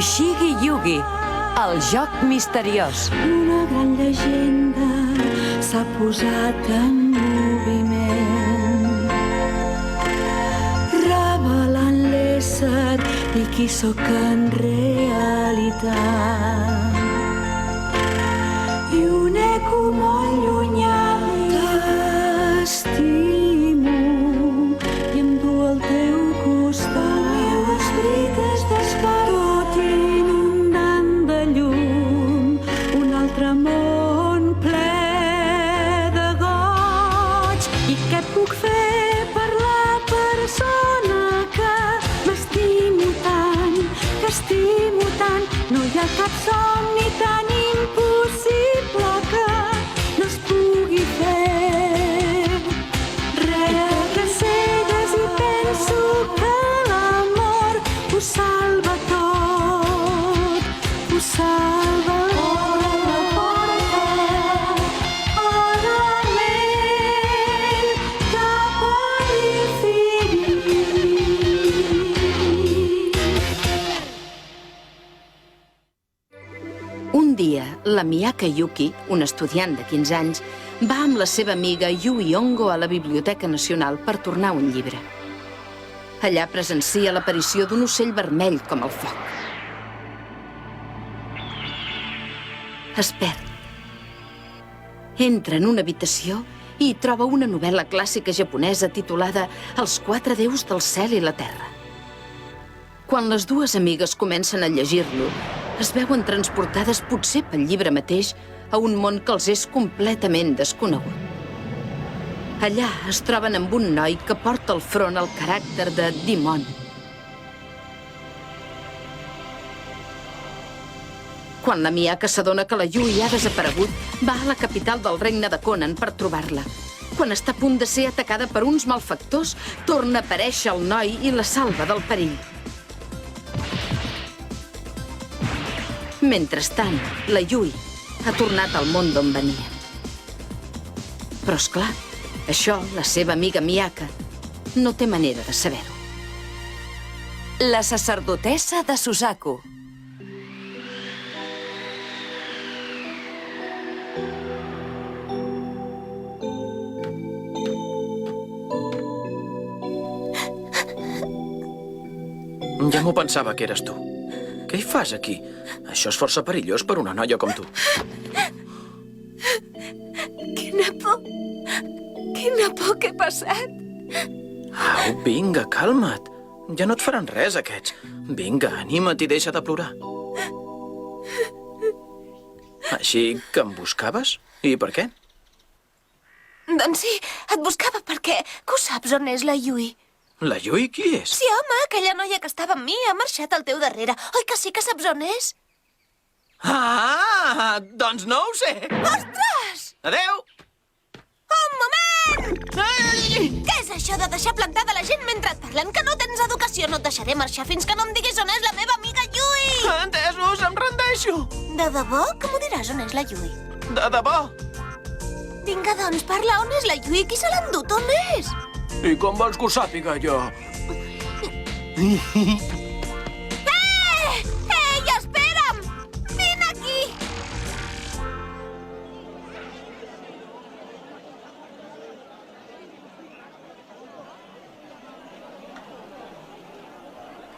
Shigi Yugi, el joc misteriós. Una gran llegenda s'ha posat en moviment, revelant l'ésser i qui sóc en realitat. I un eco molt llunyà t'estimo i em du al teu costat. Meves brites d'espai, tot inundant de llum, un altre món ple de goig. I què puc fer per la persona que m'estimo tant, que estimo tant? No hi ha cap somni tan impossible que no es pugui fer. Rebre cegues i penso que l'amor ho salva tot, ho salva. Obre la porta, obre la ment cap a l'infinit. Un dia, la Miyaka Yuki, un estudiant de 15 anys, va amb la seva amiga Yui Hongo a la Biblioteca Nacional per tornar un llibre. Allà presencia l'aparició d'un ocell vermell com el foc. Es perd. Entra en una habitació i troba una novel·la clàssica japonesa titulada Els quatre déus del cel i la terra. Quan les dues amigues comencen a llegir-lo, es veuen transportades potser pel llibre mateix a un món que els és completament desconegut. Allà es troben amb un noi que porta al front el caràcter de dimoni. Quan la Miyaka s'adona que la Yui ha desaparegut, va a la capital del regne de Conan per trobar-la. Quan està a punt de ser atacada per uns malfactors, torna a aparèixer el noi i la salva del perill. Mentrestant, la Yui ha tornat al món d'on venia. Però, és clar, això la seva amiga Miyaka no té manera de saber-ho. La sacerdotessa de Suzaku. Ja m'ho pensava que eres tu. Què hi fas aquí? Això és força perillós per una noia com tu. Quina por que he passat. Au, vinga, calma't. Ja no et faran res, aquests. Vinga, anima't i deixa de plorar. Així que em buscaves? I per què? Doncs sí, et buscava perquè... Que ho saps on és la Yui? La Yui qui és? Sí, home, aquella noia que estava amb mi ha marxat al teu darrere. Oi que sí que saps on és? Ah, doncs no ho sé. Ostres! Adéu! Un moment! Ai! Què és això de deixar plantada la gent mentre et parlen? Que no tens educació. No et deixaré marxar fins que no em diguis on és la meva amiga Yui! Entesos, em rendeixo. De debò? Que m'ho diràs on és la Yui? De debò. Vinga, doncs, parla on és la Yui. Qui se l'ha endut? On és? I com vols que ho sàpiga, jo? Ei, espera'm! Vine aquí!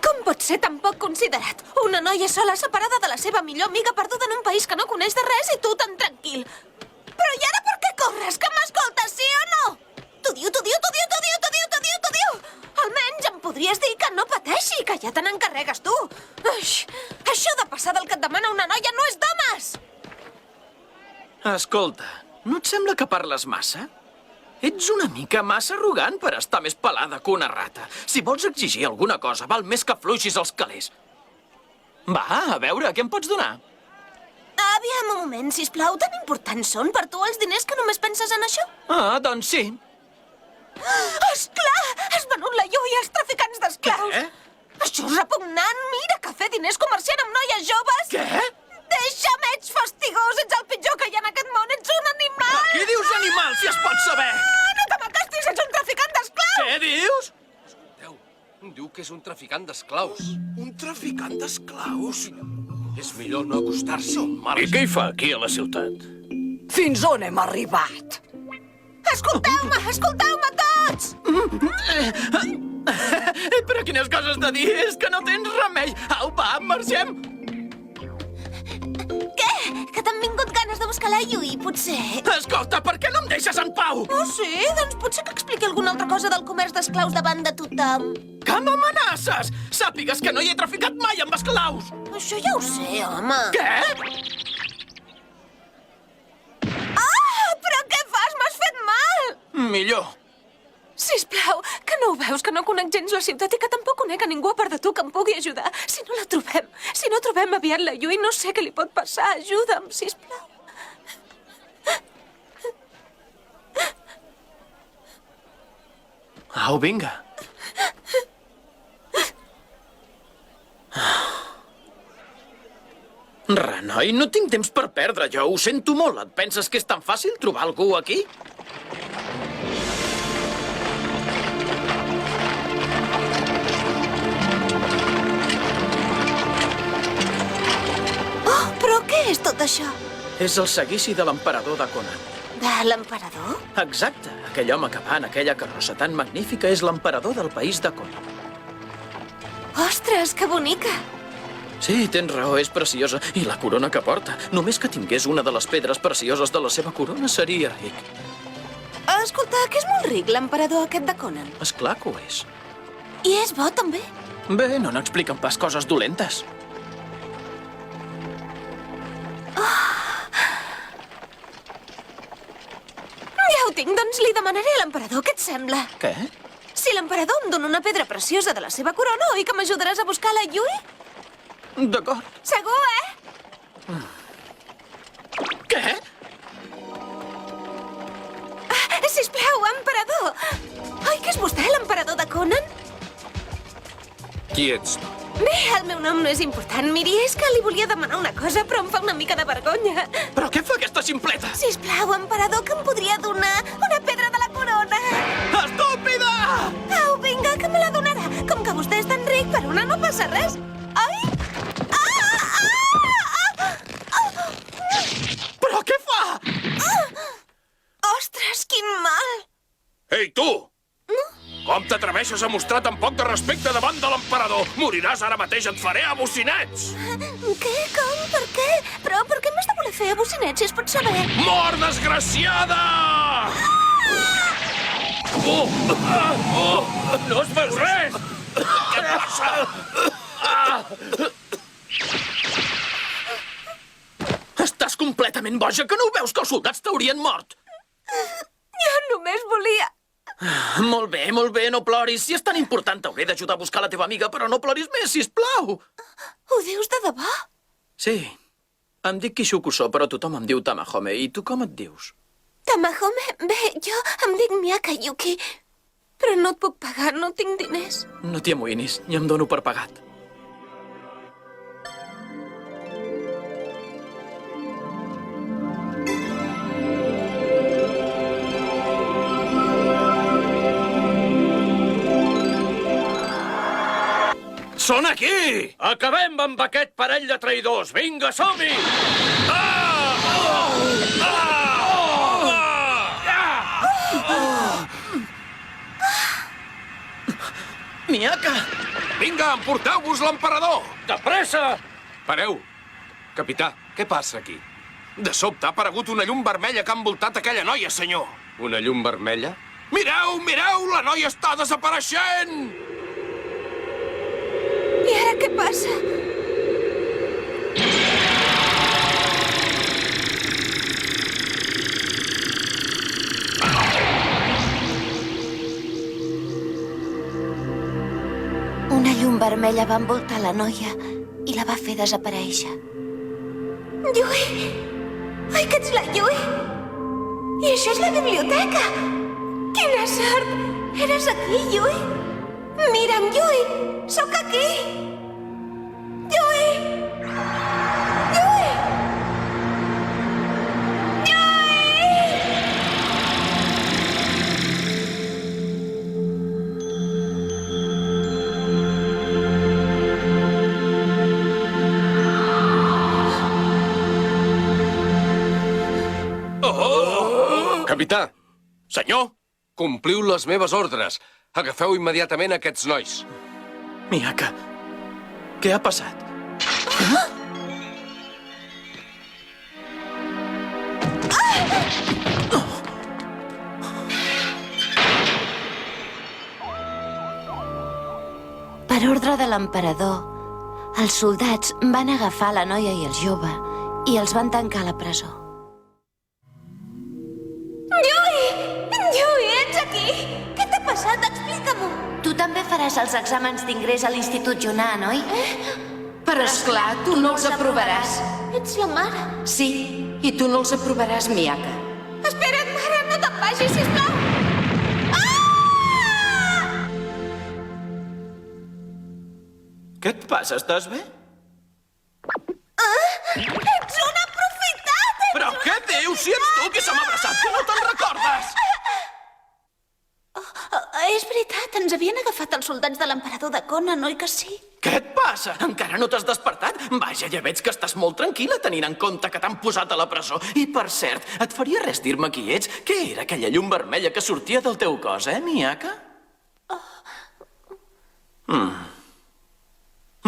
Com pot ser tan poc considerat? Una noia sola separada de la seva millor amiga perduda en un país que no coneix de res i tu tan tranquil. Però i ara per què corres? Que m'escoltes, sí o no? T'ho diu! Almenys em podries dir que no pateixi, que ja te n'encarregues tu. Això de passar del que et demana una noia no és d'homes! Escolta, no et sembla que parles massa? Ets una mica massa arrogant per estar més pelada que una rata. Si vols exigir alguna cosa, val més que afluixis els calés. Va, a veure, què em pots donar? Aviam un moment, sisplau. Tan importants són per tu els diners que només penses en això? Ah, doncs sí. Esclar! Has venut la Yui als traficants d'esclaus! Què? Això és repugnant! Mira que fer diners comerciant amb noies joves! Què? Deixa'm, ets fastigós! Ets el pitjor que hi ha en aquest món! Ets un animal! Qui dius animal, si es pot saber? No te m'acostis! Ets un traficant d'esclaus! Què dius? Escolteu, diu que és un traficant d'esclaus. Un traficant d'esclaus? És millor no acostar-s'hi. I què hi fa aquí a la ciutat? Fins on hem arribat? Escolteu-me tots! Però quines coses de dir, és que no tens remei. Au, va, marxem. Què? Que t'han vingut ganes de buscar la Yui, potser? Escolta, per què no em deixes en pau? No sé, doncs potser que expliqui alguna altra cosa del comerç d'esclaus davant de tothom. Que m'amenaces? Sàpigues que no hi he traficat mai amb esclaus. Això ja ho sé, home. Què? Ah, però què fas? M'has fet mal! Millor. Sisplau, que no ho veus, que no conec gens la ciutat i que tampoc conec a ningú a part de tu que em pugui ajudar. Si no trobem aviat la Yui, no sé què li pot passar. Ajuda'm, sisplau. Au, vinga. Renoi, no tinc temps per perdre, jo ho sento molt. Et penses que és tan fàcil trobar algú aquí? Oh, però què és tot això? És el seguici de l'emperador de Conan. De l'emperador? Exacte. Aquell home que va en aquella carrossa tan magnífica és l'emperador del país de Conan. Ostres, que bonica! Sí, tens raó, és preciosa. I la corona que porta. Només que tingués una de les pedres precioses de la seva corona seria ric. Escolta, que és molt ric l'emperador aquest de Conan. És clar que ho és. I és bo, també? Bé, no n'expliquen pas coses dolentes. Ja ho tinc, doncs li demanaré a l'emperador què et sembla. Què? Si l'emperador em dona una pedra preciosa de la seva corona, oi que m'ajudaràs a buscar la Yui? D'acord. Segur, eh? Què? Sisplau, emperador! Oi que és vostè l'emperador de Conan? Qui ets tu? Bé, el meu nom no és important. Miri, és que li volia demanar una cosa, però em fa una mica de vergonya. Però què fa aquesta ximpleta? Sisplau, emperador, que em podria donar una pedra de la corona. Estúpida! Au, vinga, que me la donarà. Com que vostè és tan ric, per una no passa res. Ai! Però què fa? Ostres, quin mal! Ei, tu! Com t'atreveixes a mostrar tan poc de respecte davant de l'emperador? Moriràs ara mateix, et faré a bocinets! Què? Com? Per què? Però per què m'has de voler fer a bocinets, si es pot saber? Mort, desgraciada! No es veu res! Què passa? Estàs completament boja, que no ho veus que els soldats t'haurien mort? Jo només volia... Molt bé, no ploris. Si és tan important, t'hauré d'ajudar a buscar la teva amiga, però no ploris més, sisplau. Ho dius de debò? Sí. Em dic Kishukuso, però tothom em diu Tamahome. I tu com et dius? Tamahome? Bé, jo em dic Miyaka Yuki. Però no et puc pagar, no tinc diners. No t'hi amoïnis, ni em dono per pagat. Són aquí! Acabem amb aquest parell de traïdors! Vinga, som-hi! Miyaka! Vinga, emporteu-vos l'emperador! De pressa! Pareu. Capità, què passa aquí? De sobte ha aparegut una llum vermella que ha envoltat aquella noia, senyor. Una llum vermella? Mireu, mireu! La noia està desapareixent! I ara què passa? Una llum vermella va envoltar la noia i la va fer desaparèixer. Yui! Oi que ets la Yui? I això és la biblioteca! Quina sort! Eres aquí, Yui? Mira'm, Yui! Sóc aquí! Yui! Yui! Yui! Capità, Senyor! compliu les meves ordres. Agafeu immediatament aquests nois. Miyaka, què ha passat? Per ordre de l'emperador, els soldats van agafar la noia i el jove i els van tancar a la presó. Yui! Yui, ets aquí! Què t'ha passat? Explica-m'ho! Tu també faràs els exàmens d'ingrés a l'Institut Yunnan, oi? Però esclar, tu no els aprovaràs. Ets la mare. Sí, i tu no els aprovaràs, Miyaka. Espera't, mare, no te'n vagis, sisplau! Què et passa? Estàs bé? Ets un aprofitat! Però què dius? Si ets tu qui se m'ha abraçat, que no te'n recordes! És veritat, ens havien agafat els soldats de l'emperador de Conan, oi que sí? Què et passa? Encara no t'has despertat? Vaja, ja veig que estàs molt tranquil·la tenint en compte que t'han posat a la presó. I, per cert, et faria res dir-me qui ets? Què era aquella llum vermella que sortia del teu cos, Miyaka?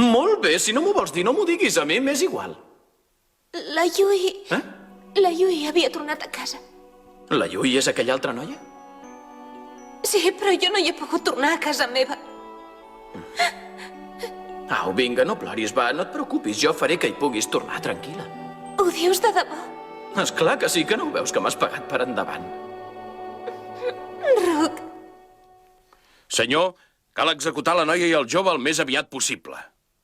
Molt bé, si no m'ho vols dir, no m'ho diguis a mi, m'és igual. La Yui... Eh? La Yui havia tornat a casa. La Yui és aquella altra noia? Sí, però jo no hi he pogut tornar a casa meva. Au, vinga, no ploris, va, no et preocupis, jo faré que hi puguis tornar tranquil·la. Ho dius de debò? És clar que sí, que no ho veus, que m'has pagat per endavant. Ruc, Senyor, cal executar la noia i el jove el més aviat possible.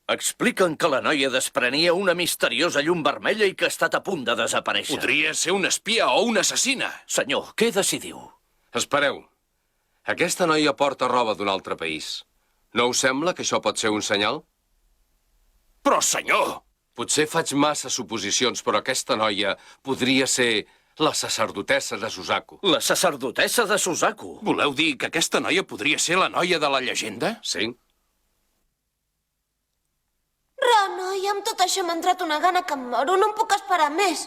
Expliquen que la noia desprenia una misteriosa llum vermella i que ha estat a punt de desaparèixer. Podria ser una espia o una assassina. Senyor, què decidiu? Espereu. Aquesta noia porta roba d'un altre país. No us sembla que això pot ser un senyal? Però, senyor! Potser faig massa suposicions, però aquesta noia podria ser la sacerdotessa de Suzaku. La sacerdotessa de Suzaku. Voleu dir que aquesta noia podria ser la noia de la llegenda? Sí. Renoi, amb tot això m'ha entrat una gana que em moro. No em puc esperar més.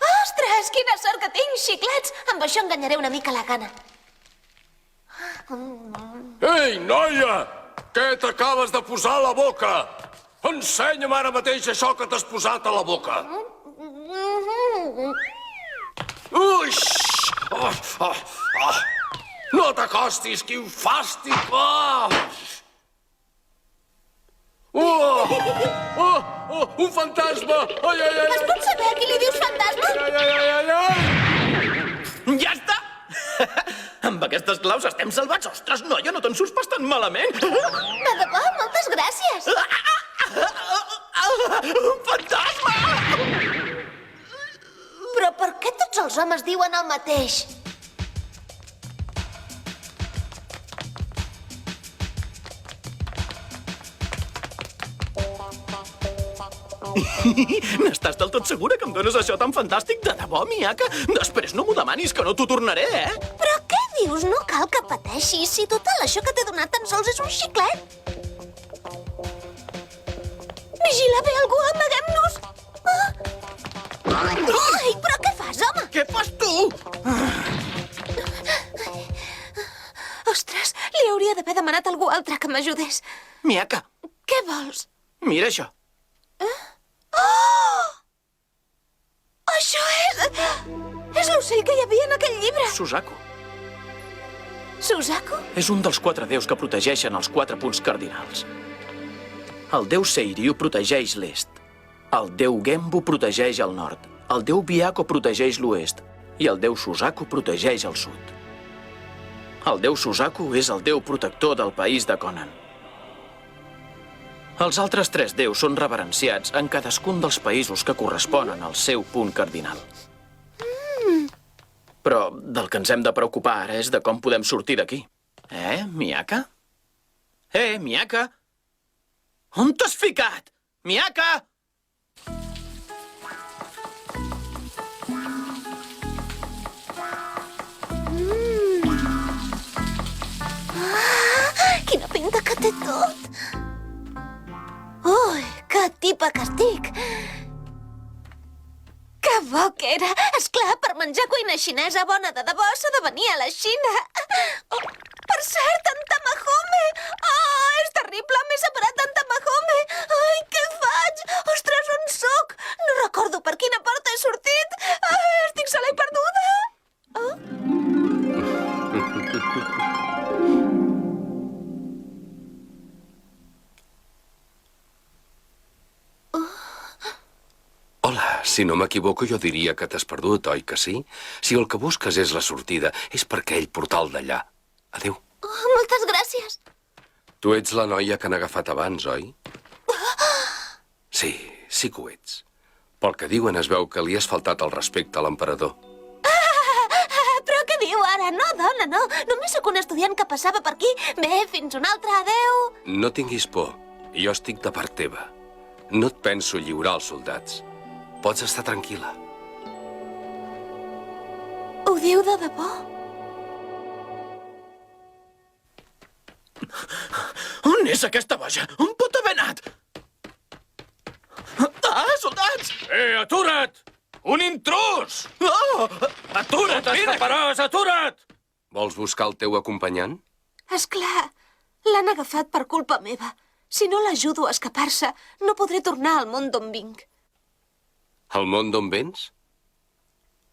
Ostres, quina sort que tinc, xiclets! Amb això enganyaré una mica la gana. Ei, noia! Què t'acabes de posar a la boca? Ensenya'm ara mateix això que t'has posat a la boca. Uix! No t'acostis, quin fàstic! Un fantasma! Ai, ai, ai! Es pot saber a qui li dius fantasma? Ai, ai, ai, ai! Ja està! Amb aquestes claus estem salvats. Ostres, noia, no te'n surts pas tan malament. De debò, moltes gràcies. Un fantasma! Però per què tots els homes diuen el mateix? N'estàs del tot segura que em dones això tan fantàstic? De debò, Miyaka? Després no m'ho demanis, que no t'ho tornaré, Però què dius? No cal que pateixis. Si total, això que t'he donat tan sols és un xiclet. Vigila, ve algú, amaguem-nos. Ai, però què fas, home? Què fas tu? Ostres, li hauria d'haver demanat a algú altre que m'ajudés. Miyaka, Què vols? mira això. Oh! Això és... És l'ocell que hi havia en aquell llibre. Suzaku. Suzaku? És un dels 4 déus que protegeixen els 4 punts cardinals. El déu Seiryu protegeix l'est. El déu Genbu protegeix el nord. El déu Byako protegeix l'oest. I el déu Suzaku protegeix el sud. El déu Suzaku és el déu protector del país de Conan. Els altres 3 déus són reverenciats en cadascun dels països que corresponen al seu punt cardinal. Però del que ens hem de preocupar ara és de com podem sortir d'aquí. Miyaka? Miyaka? On t'has ficat? Miyaka! Quina pinta que té tot. Ui, que tipa que estic. Que bo que era! Esclar, per menjar cuina xinesa bona de debò s'ha de venir a la Xina. Oh, per cert, en Tamahome! Oh, és terrible, m'he separat d'en Tamahome! Ai, què faig? Ostres, on sóc? No recordo per quina porta he sortit. Ai, estic sola i perduda. Oh? Hola, si no m'equivoco jo diria que t'has perdut, oi que sí? Si el que busques és la sortida, és per aquell portal d'allà. Adéu. Oh, moltes gràcies. Tu ets la noia que han agafat abans, oi? Sí, sí que ho ets. Pel que diuen es veu que li has faltat el respecte a l'emperador. Però què diu ara? No, dona, no. Només sóc un estudiant que passava per aquí. Bé, fins una altra. Adéu. No tinguis por. Jo estic de part teva. No et penso lliurar als soldats. Pots estar tranquil·la. Ho diu de debò? On és aquesta boja? On pot haver anat? Ah, soldats! Atura't! Un intrus! Oh! Atura't, escaparàs, atura't! Vols buscar el teu acompanyant? Esclar, l'han agafat per culpa meva. Si no l'ajudo a escapar-se, no podré tornar al món d'on vinc. Al món d'on vens?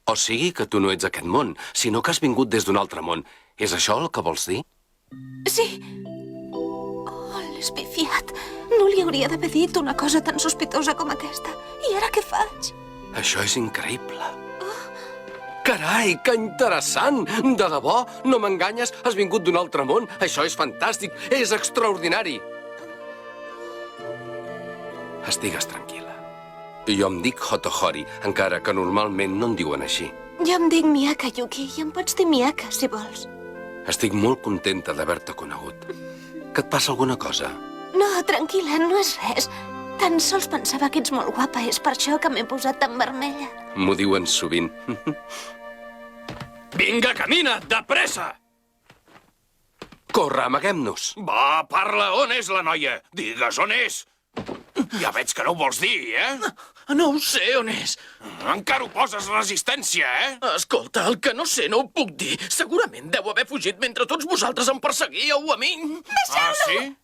O sigui que tu no ets aquest món, sinó que has vingut des d'un altre món. És això el que vols dir? Sí. Oh, l'he espifiat. No li hauria d'haver dit una cosa tan sospitosa com aquesta. I ara què faig? Això és increïble. Carai, que interessant! De debò? No m'enganyes? Has vingut d'un altre món? Això és fantàstic, és extraordinari. Estigues tranquil·la. Jo em dic Hotohori, encara que normalment no em diuen així. Jo em dic Miyaka Yuki i em pots dir Miyaka, si vols. Estic molt contenta d'haver-te conegut. Que et passa alguna cosa? No, tranquil·la, no és res. Tan sols pensava que ets molt guapa, és per això que m'he posat tan vermella. M'ho diuen sovint. Vinga, camina, de pressa! Corre, amaguem-nos. Va, parla, on és la noia? Digues, on és? Ja veig que no ho vols dir, No ho sé on és. Encara ho poses resistència, Escolta, el que no sé no ho puc dir. Segurament deu haver fugit mentre tots vosaltres em perseguíeu a mi. Ah, sí?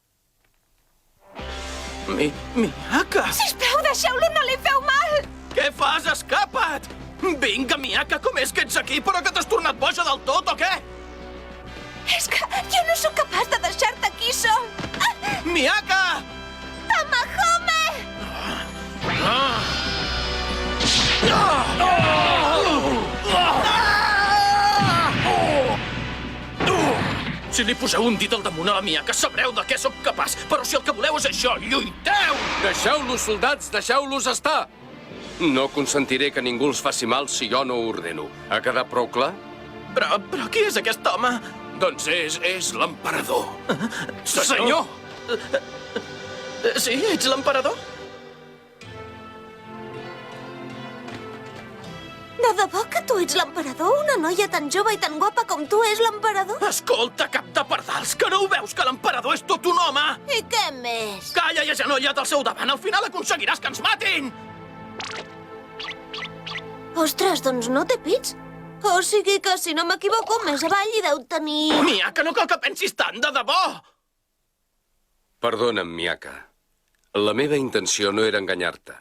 Miyaka! Sisplau, deixeu-lo, no li feu mal! Què fas? Escapa't! Vinga, Miyaka, com és que ets aquí, però que t'has tornat boja del tot, o què? És que jo no sóc capaç de deixar-te aquí sol. Miyaka! Tamahome! Si li poseu un dit al damunt a la Miyaka, sabreu de què sóc capaç. Però si el que voleu és això, lluiteu! Deixeu-los, soldats, deixeu-los estar! No consentiré que ningú els faci mal si jo no ho ordeno. Ha quedat prou clar? Però qui és aquest home? Doncs és l'emperador. Senyor! Sí, ets l'emperador? De debò que tu ets l'emperador? Una noia tan jove i tan guapa com tu és l'emperador? Escolta, cap de pardals, que no ho veus que l'emperador és tot un home? I què més? Calla i agenolla't al seu davant, al final aconseguiràs que ens matin! Ostres, doncs no té pits. O sigui que, si no m'equivoco, més avall hi deu tenir... Miyaka, no cal que pensis tant, de debò! Perdona'm, Miyaka. La meva intenció no era enganyar-te.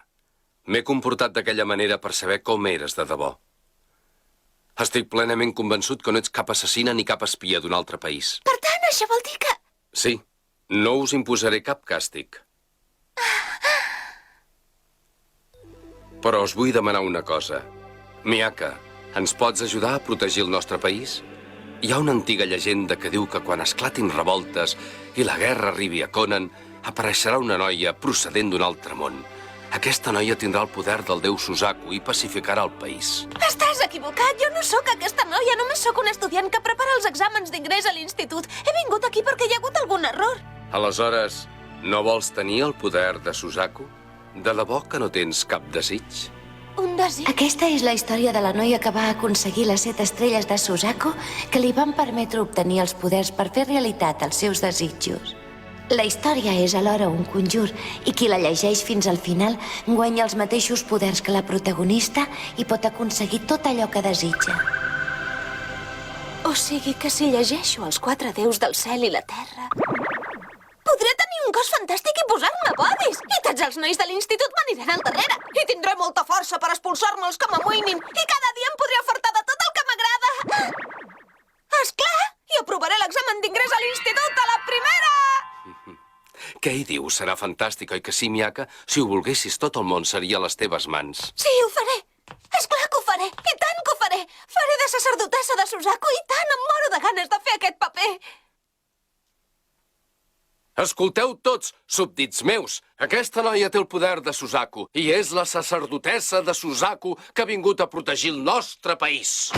M'he comportat d'aquella manera per saber com eres de debò. Estic plenament convençut que no ets cap assassina ni cap espia d'un altre país. Per tant, això vol dir que... Sí, no us imposaré cap càstig. Però us vull demanar una cosa. Miyaka, ens pots ajudar a protegir el nostre país? Hi ha una antiga llegenda que diu que quan esclatin revoltes i la guerra arribi a Conan, apareixerà una noia procedent d'un altre món. Aquesta noia tindrà el poder del déu Suzaku i pacificarà el país. Estàs equivocat, jo no sóc aquesta noia, només sóc un estudiant que prepara els exàmens d'ingrés a l'institut. He vingut aquí perquè hi ha hagut algun error. Aleshores, no vols tenir el poder de Suzaku? De debò que no tens cap desig? Un desig? Aquesta és la història de la noia que va aconseguir les 7 estrelles de Suzaku que li van permetre obtenir els poders per fer realitat els seus desitjos. La història és alhora un conjur i qui la llegeix fins al final guanya els mateixos poders que la protagonista i pot aconseguir tot allò que desitja. O sigui que si llegeixo els 4 déus del cel i la terra, podré tenir un cos fantàstic i posar-me bodis. I tots els nois de l'institut m'aniran al darrere. I tindré molta força per expulsar-me els que m'amoïnin. I cada dia em podré afartar de tot el que m'agrada. Esclar! I aprovaré l'examen d'ingrés a l'institut a la primera! Què hi dius? Serà fantàstic, oi que sí, Miaka? Si ho volguessis, tot el món seria a les teves mans. Sí, ho faré. És clar que ho faré. I tant que ho faré. Faré de sacerdotessa de Suzaku i tant em moro de ganes de fer aquest paper. Escolteu tots, súbdits meus. Aquesta noia té el poder de Suzaku i és la sacerdotessa de Suzaku que ha vingut a protegir el nostre país.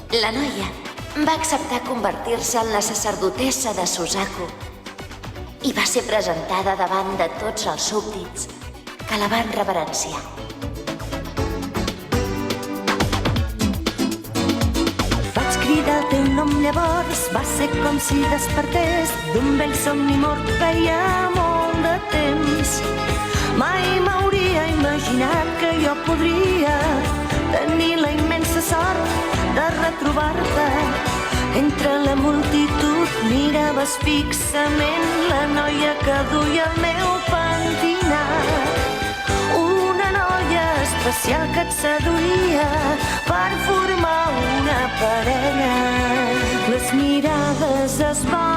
La noia va acceptar convertir-se en la sacerdotessa de Suzaku i va ser presentada davant de tots els súbdits que la van reverenciar. Vaig cridar el teu nom llavors, va ser com si despertés d'un vell somni mort feia molt de temps. Mai m'hauria imaginat que jo podria tenir la immensa sort de retrobar-te. Entre la multitud miraves fixament la noia que duia el meu pentinat. Una noia especial que et seduïa per formar una parella. Les mirades es van